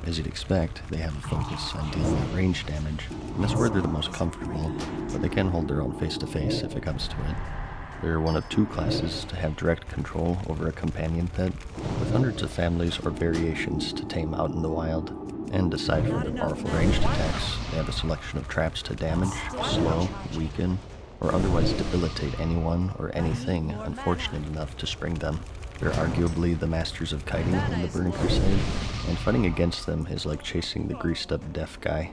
As you'd expect, they have a focus on dealing with range damage, and that's where they're the most comfortable, but they can hold their own face-to-face if it comes to it. They're one of two classes to have direct control over a companion pet, with hundreds of families or variations to tame out in the wild. And aside from their powerful ranged attacks, they have a selection of traps to damage, slow, weaken, or otherwise debilitate anyone or anything unfortunate enough to spring them. They're arguably the masters of kiting in the Burning Crusade, and fighting against them is like chasing the greased-up deaf guy.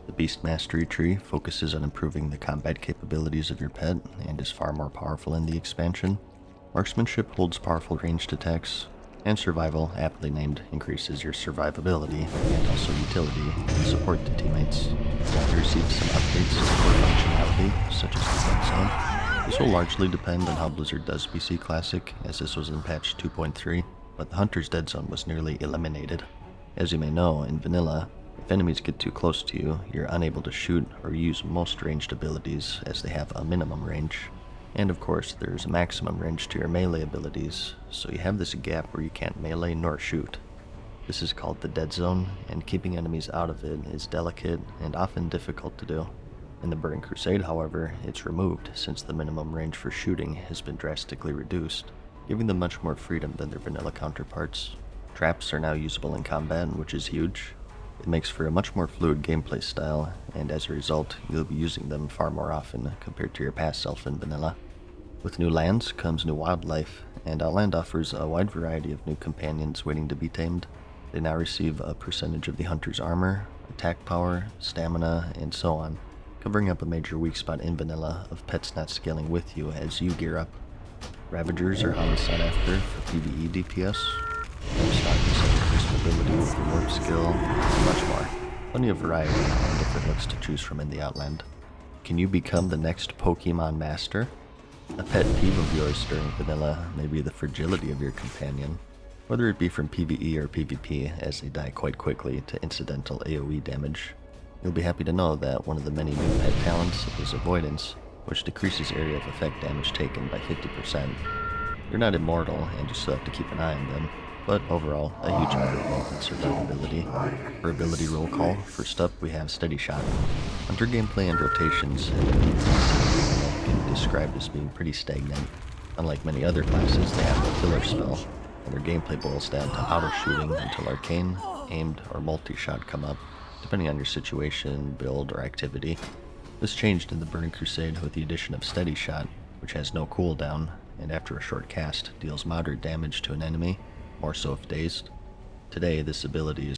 The Beast Mastery tree focuses on improving the combat capabilities of your pet, and is far more powerful in the expansion. Marksmanship holds powerful ranged attacks, and Survival, aptly named, increases your survivability, and also utility, and support to teammates. It receives some updates to core functionality, such as the Dead Zone. This will largely depend on how Blizzard does BC Classic, as this was in patch 2.3, but the Hunter's Dead Zone was nearly eliminated. As you may know, in Vanilla, if enemies get too close to you, you're unable to shoot or use most ranged abilities, as they have a minimum range. And of course, there's a maximum range to your melee abilities, so you have this gap where you can't melee nor shoot. This is called the Dead Zone, and keeping enemies out of it is delicate and often difficult to do. In the Burning Crusade, however, it's removed since the minimum range for shooting has been drastically reduced, giving them much more freedom than their vanilla counterparts. Traps are now usable in combat, which is huge. It makes for a much more fluid gameplay style, and as a result, you'll be using them far more often compared to your past self in vanilla. With new lands comes new wildlife, and Outland offers a wide variety of new companions waiting to be tamed. They now receive a percentage of the hunter's armor, attack power, stamina, and so on, covering up a major weak spot in vanilla of pets not scaling with you as you gear up. Ravagers are highly sought after for PvE DPS, Stalkers have increased mobility with the warp skill, and much more. Plenty of variety and different looks to choose from in the Outland. Can you become the next Pokemon Master? A pet peeve of yours during vanilla may be the fragility of your companion, whether it be from PvE or PvP, as they die quite quickly to incidental AoE damage. You'll be happy to know that one of the many new pet talents is Avoidance, which decreases area of effect damage taken by 50%. You're not immortal, and you still have to keep an eye on them, but overall, a huge improvement in survivability. For ability roll call, first up we have Steady Shot. Hunter gameplay and rotations can be described as being pretty stagnant. Unlike many other classes, they have no killer spell, and their gameplay boils down to auto-shooting until arcane, aimed, or multi-shot come up, depending on your situation, build, or activity. This changed in the Burning Crusade with the addition of Steady Shot, which has no cooldown, and after a short cast, deals moderate damage to an enemy, more so if dazed. Today, this ability is